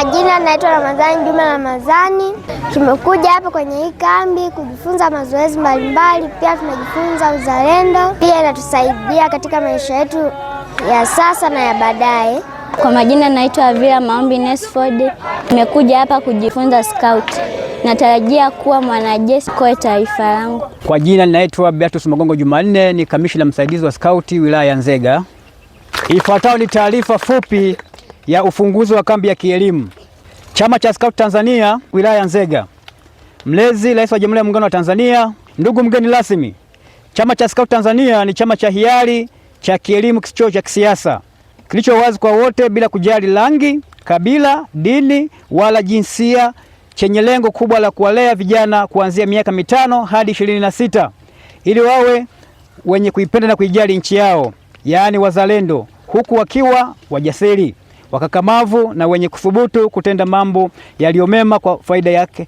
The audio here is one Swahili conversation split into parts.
majina naitwa Ramadhani Juma Ramadhani. Tumekuja hapa kwenye hii kambi kujifunza mazoezi mbalimbali, pia tunajifunza uzalendo. Pia inatusaidia katika maisha yetu ya sasa na ya baadaye. Kwa majina naitwa Avila Maombi Nesford. Nimekuja hapa kujifunza scout. Natarajia kuwa mwanajeshi kwa taifa langu. Kwa jina naitwa Beatus Magongo Jumanne, ni kamishna msaidizi wa scout wilaya ya Nzega. Ifuatayo ni taarifa fupi ya ufunguzi wa kambi ya kielimu. Chama cha Scout Tanzania wilaya ya Nzega. Mlezi Rais wa Jamhuri ya Muungano wa Tanzania. Ndugu mgeni rasmi, Chama cha Scout Tanzania ni chama cha hiari cha kielimu kisicho cha kisiasa, kilicho wazi kwa wote bila kujali rangi, kabila, dini wala jinsia, chenye lengo kubwa la kuwalea vijana kuanzia miaka 5 hadi 26 ili wawe wenye kuipenda na kuijali nchi yao, yaani wazalendo, huku wakiwa wajasiri, wakakamavu na wenye kuthubutu kutenda mambo yaliyomema kwa faida yake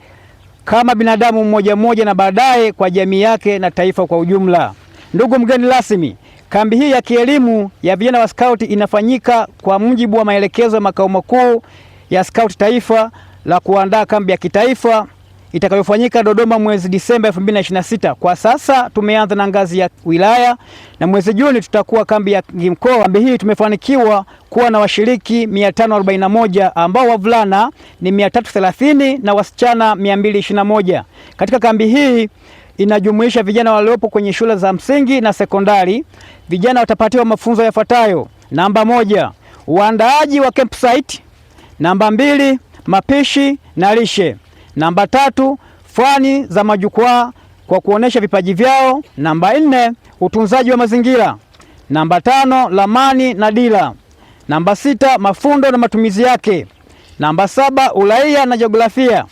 kama binadamu mmoja mmoja na baadaye kwa jamii yake na taifa kwa ujumla. Ndugu mgeni rasmi, kambi hii ya kielimu ya vijana wa Scout inafanyika kwa mujibu wa maelekezo ya makao makuu ya Scout Taifa la kuandaa kambi ya kitaifa itakayofanyika Dodoma mwezi Disemba 2026. Kwa sasa tumeanza na ngazi ya wilaya na mwezi Juni tutakuwa kambi ya mkoa. Kambi hii tumefanikiwa kuwa na washiriki 541 ambao wavulana ni 330 na wasichana 221. Katika kambi hii inajumuisha vijana waliopo kwenye shule za msingi na sekondari. Vijana watapatiwa mafunzo yafuatayo: namba 1, uandaaji wa campsite; namba 2, mapishi na lishe; namba 3, fani za majukwaa kwa kuonesha vipaji vyao; namba 4, utunzaji wa mazingira; namba 5, ramani na dira; namba 6, mafundo na matumizi yake; namba 7, uraia na jiografia;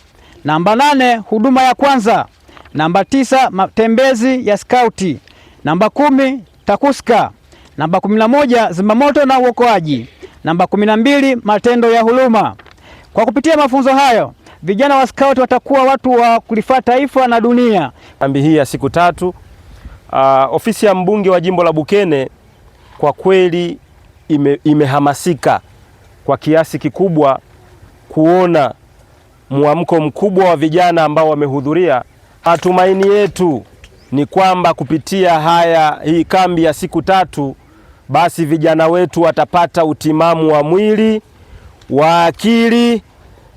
namba 8, huduma ya kwanza; namba 9, matembezi ya skauti; namba 10, takuska; namba 11, zimamoto na uokoaji; namba 12, matendo ya huruma. Kwa kupitia mafunzo hayo, vijana wa Scout watakuwa watu wa kulifaa taifa na dunia. Kambi hii ya siku 3, ofisi ya mbunge wa jimbo la Bukene kwa kweli imehamasika kwa kiasi kikubwa kuona mwamko mkubwa wa vijana ambao wamehudhuria. Matumaini yetu ni kwamba kupitia hii kambi ya siku 3, basi vijana wetu watapata utimamu wa mwili, wa akili,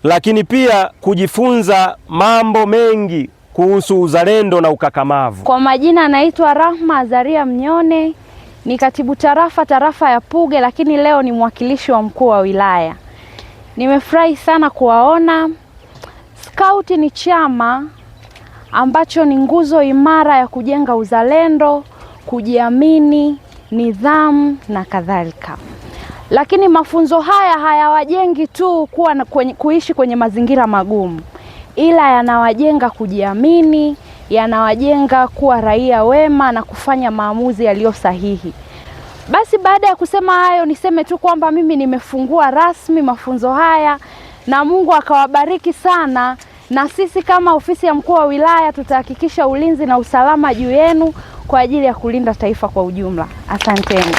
lakini pia kujifunza mambo mengi kuhusu uzalendo na ukakamavu. Kwa majina naitwa Rahma Azaria Mnyone, ni katibu tarafa ya Puge, lakini leo ni mwakilishi wa mkuu wa wilaya. Nimefurahi sana kuwaona. Scout ni chama ambacho ni nguzo imara ya kujenga uzalendo, kujiamini, nidhamu na kadhalika. Lakini mafunzo haya hayawajengi tu kuishi kwenye mazingira magumu, ila yanawajenga kujiamini, yanawajenga kuwa raia wema na kufanya maamuzi yaliyo sahihi. Basi baada ya kusema hayo, niseme tu kwamba mimi nimefungua rasmi mafunzo haya na Mungu akawabariki sana, na sisi kama ofisi ya mkuu wa wilaya tutahakikisha ulinzi na usalama juu yenu kwa ajili ya kulinda taifa kwa ujumla. Asanteni.